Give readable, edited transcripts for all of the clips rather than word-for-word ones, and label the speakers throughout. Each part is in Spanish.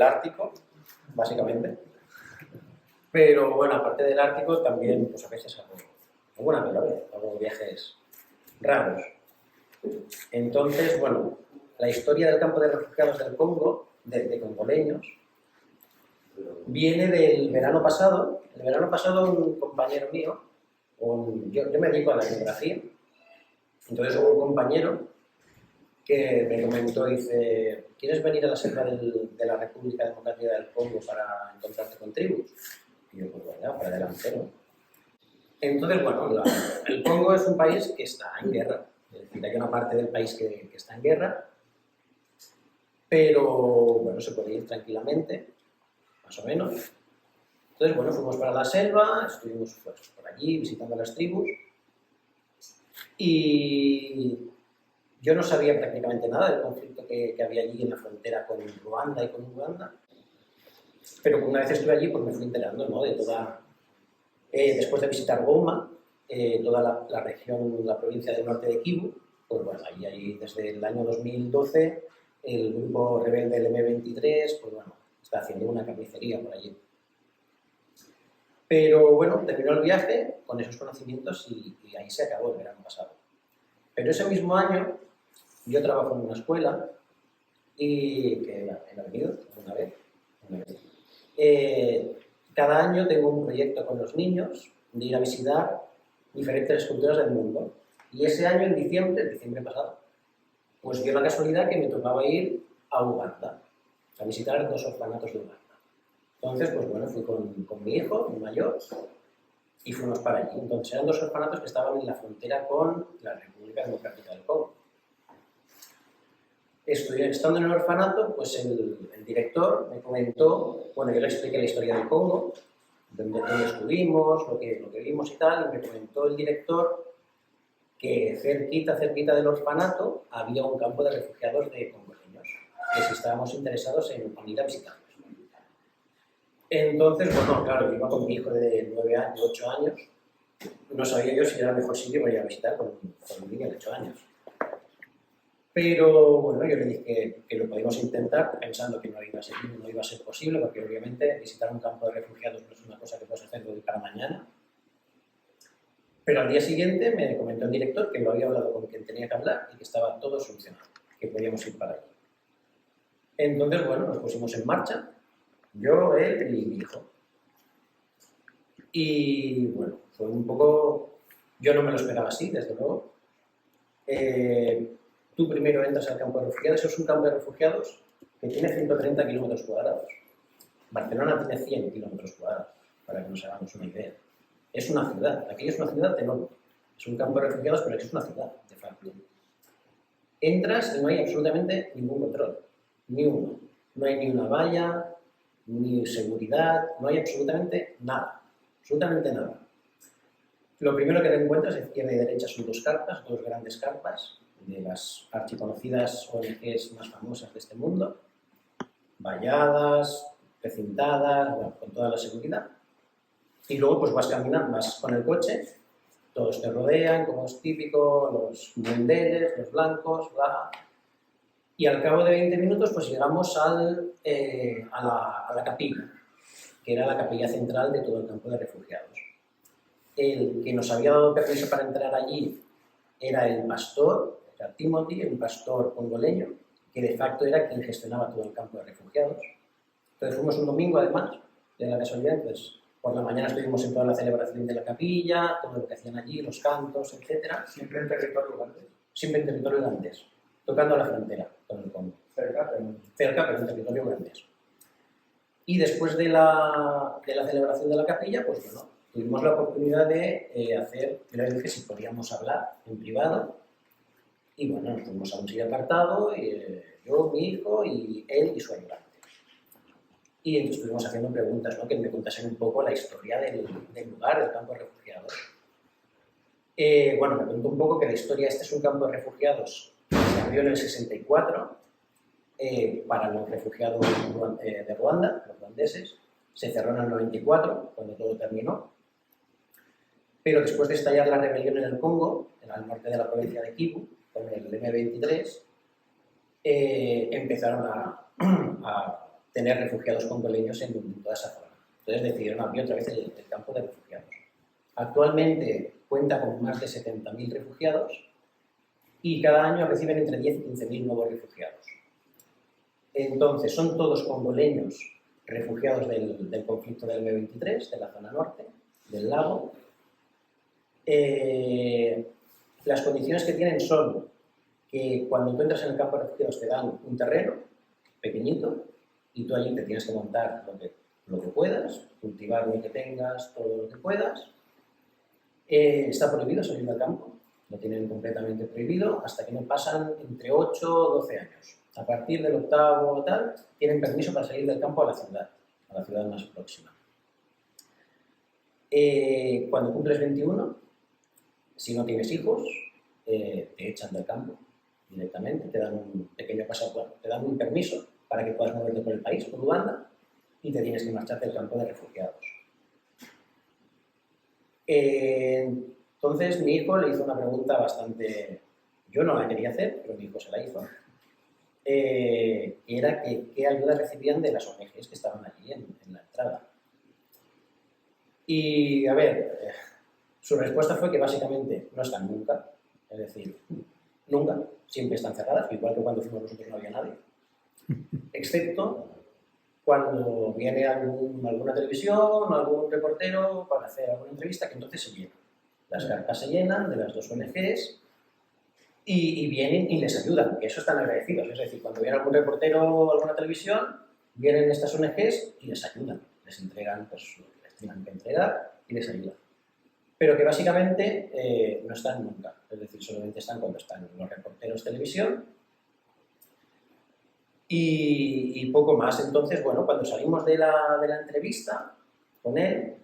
Speaker 1: el Ártico, básicamente. Pero bueno, aparte del Ártico también pues a veces hago viajes raros. Entonces, bueno, la historia del campo de refugiados del Congo, de congoleños, viene del verano pasado. El verano pasado un compañero mío, yo me dedico a la geografía, entonces hubo un compañero que me comentó, dice, ¿quieres venir a la selva de la República Democrática del Congo para encontrarte con tribus? Y yo, pues bueno, para adelante, ¿no? Entonces, bueno, el Congo es un país que está en guerra, es decir, hay una parte del país que está en guerra, pero bueno, se puede ir tranquilamente, más o menos. Entonces, bueno, fuimos para la selva, estuvimos pues, por allí visitando las tribus y yo no sabía prácticamente nada del conflicto que había allí en la frontera con Ruanda y con Uganda, pero una vez estuve allí pues me fui enterando, ¿no?, de toda, después de visitar Goma, toda la región, la provincia del norte de Kivu, pues bueno, ahí desde el año 2012 el grupo rebelde del M23, pues bueno, está haciendo una carnicería por allí. Pero bueno, terminó el viaje con esos conocimientos y ahí se acabó el verano pasado. Pero ese mismo año yo trabajo en una escuela y que he venido una vez. Cada año tengo un proyecto con los niños de ir a visitar diferentes culturas del mundo. Y ese año, en diciembre pasado, pues dio la casualidad que me tocaba ir a Uganda, a visitar 2 orfanatos de Uganda. Entonces, pues bueno, fui con mi hijo, mi mayor, y fuimos para allí. Entonces eran 2 orfanatos que estaban en la frontera con la República Democrática del Congo. Estando en el orfanato, pues el director me comentó, bueno, yo le expliqué la historia del Congo, donde estuvimos, lo que vimos y tal, y me comentó el director que cerquita del orfanato había un campo de refugiados de congoleños, que si estábamos interesados en ir a visitarlos. Entonces, bueno, claro, yo iba con mi hijo de 8 años, no sabía yo si era el mejor sitio para ir a visitar con un niño de 8 años. Pero bueno, yo le dije que lo podíamos intentar, pensando que no iba a ser posible, porque obviamente visitar un campo de refugiados no es una cosa que puedes hacer de hoy para mañana. Pero al día siguiente me comentó el director que lo había hablado con quien tenía que hablar y que estaba todo solucionado, que podíamos ir para allí. Entonces, bueno, nos pusimos en marcha, yo, él y mi hijo. Y bueno, fue un poco... Yo no me lo esperaba así, desde luego. Tú primero entras al campo de refugiados. Eso es un campo de refugiados que tiene 130 kilómetros cuadrados. Barcelona tiene 100 kilómetros cuadrados, para que nos hagamos una idea. Es una ciudad, aquello es una ciudad enorme. Es un campo de refugiados, pero es una ciudad, de facto. Entras y no hay absolutamente ningún control, ni uno. No hay ni una valla, ni seguridad, no hay absolutamente nada. Absolutamente nada. Lo primero que te encuentras a izquierda y derecha son 2 carpas, 2 grandes carpas, de las archiconocidas ONGs más famosas de este mundo, valladas, precintadas, bueno, con toda la seguridad. Y luego pues vas caminando, vas con el coche, todos te rodean, como es típico, los mundeles, los blancos, bla. Y al cabo de 20 minutos pues llegamos a la capilla, que era la capilla central de todo el campo de refugiados. El que nos había dado permiso para entrar allí era el pastor, era Timothy, un pastor congoleño, que de facto era quien gestionaba todo el campo de refugiados. Entonces fuimos un domingo, además, de la casualidad, pues por la mañana estuvimos en toda la celebración de la capilla, todo lo que hacían allí, los cantos, etc.
Speaker 2: ¿Siempre en territorio ugandés?
Speaker 1: Siempre en territorio ugandés, tocando la frontera con el Congo.
Speaker 2: Cerca,
Speaker 1: pero en territorio ugandés. Y después de la celebración de la capilla, pues bueno, tuvimos la oportunidad de hacer, yo le dije si podíamos hablar en privado, y bueno, nos fuimos a un sitio apartado, yo, mi hijo, y él y su ayudante. Y entonces estuvimos haciendo preguntas, ¿no?, que me contasen un poco la historia del lugar, del campo de refugiados. Bueno, me contó un poco que la historia, este es un campo de refugiados que se abrió en el 64 para los refugiados de Ruanda, los ruandeses. Se cerró en el 94, cuando todo terminó. Pero después de estallar la rebelión en el Congo, en el norte de la provincia de Kivu, con el M23, empezaron a tener refugiados congoleños en toda esa zona. Entonces decidieron abrir otra vez el campo de refugiados. Actualmente cuenta con más de 70.000 refugiados y cada año reciben entre 10 y 15.000 nuevos refugiados. Entonces, son todos congoleños refugiados del conflicto del M23, de la zona norte, del lago. Las condiciones que tienen son que cuando tú entras en el campo de refugiados te dan un terreno pequeñito y tú allí te tienes que montar lo que puedas, cultivar lo que tengas, todo lo que puedas. Está prohibido salir del campo, lo tienen completamente prohibido hasta que no pasan entre 8 o 12 años. A partir del 8º o tal, tienen permiso para salir del campo a la ciudad más próxima. Cuando cumples 21, si no tienes hijos, te echan del campo directamente, te dan un pequeño pasaporte, te dan un permiso para que puedas moverte por el país, por Uganda, y te tienes que marchar del campo de refugiados. Entonces mi hijo le hizo una pregunta bastante... Yo no la quería hacer, pero mi hijo se la hizo. Que era qué ayuda recibían de las ONGs que estaban allí en la entrada. Y, a ver, su respuesta fue que básicamente no están nunca, es decir, nunca, siempre están cerradas, igual que cuando fuimos nosotros no había nadie, excepto cuando viene alguna televisión o algún reportero para hacer alguna entrevista, que entonces se llenan. Las carpas se llenan de las dos ONGs y vienen y les ayudan, que eso están agradecidos. Es decir, cuando viene algún reportero o alguna televisión, vienen estas ONGs y les ayudan, les entregan pues, lo que les tengan que entregar y les ayudan. Pero que básicamente no están nunca, es decir, solamente están cuando están los reporteros de televisión y poco más. Entonces, bueno, cuando salimos de la entrevista con él,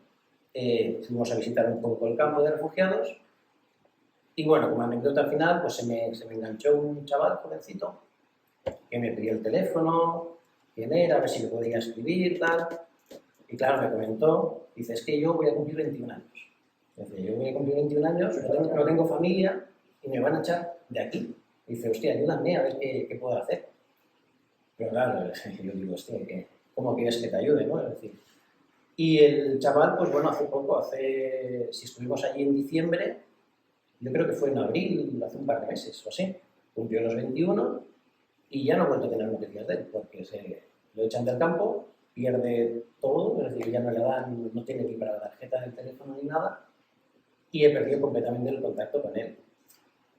Speaker 1: fuimos a visitar un poco el campo de refugiados y bueno, como anécdota al final, pues se me enganchó un chaval jovencito que me pidió el teléfono, quién era, a ver si le podía escribir, tal. Y claro, me comentó, dice, es que yo voy a cumplir 21 años. Dice, yo voy a cumplir 21 años, no tengo familia y me van a echar de aquí. Dice, hostia, ayúdame a ver qué puedo hacer. Pero claro, yo digo, hostia, ¿cómo quieres que te ayude, no? Es decir, y el chaval, pues bueno, si estuvimos allí en diciembre, yo creo que fue en abril, hace un par de meses o así, cumplió los 21 y ya no he vuelto a tener noticias de él, porque lo echan del campo, pierde todo, es decir, ya no le dan, no tiene ni para la tarjeta del teléfono ni nada, y he perdido completamente el contacto con él.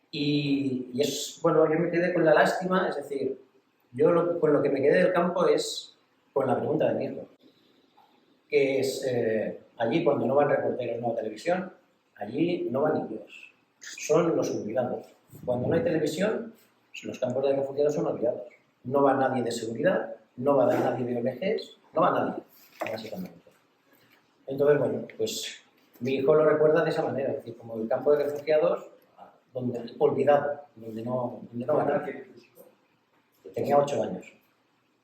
Speaker 1: Y es, bueno, yo me quedé con la lástima, es decir, yo con lo que me quedé del campo es con la pregunta de mi hijo, que es, allí cuando no van reporteros, no a televisión, allí no va ni Dios, son los olvidados. Cuando no hay televisión, los campos de refugiados son olvidados. No va nadie de seguridad, no va nadie de ONGs, no va nadie, básicamente. Entonces, bueno, pues mi hijo lo recuerda de esa manera, es decir, como el campo de refugiados olvidado, donde no va nadie. Tenía 8 años.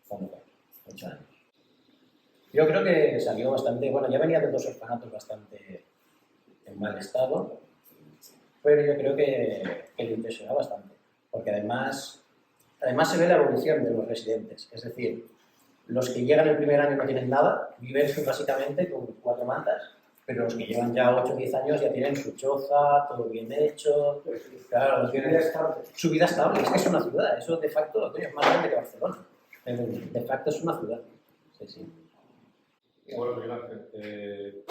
Speaker 1: 8 años. Yo creo que salió bastante, bueno, ya venía de 2 orfanatos bastante en mal estado, pero yo creo que le impresionó bastante, porque además se ve la evolución de los residentes, es decir, los que llegan el primer año no tienen nada, viven básicamente con 4 mantas, pero los que llevan ya 8 o 10 años ya tienen su choza, todo bien hecho, claro, su vida estable, es que es una ciudad, eso de facto es más grande que Barcelona, de facto es una ciudad, sí, sí.
Speaker 2: Bueno, Miguel Ángel,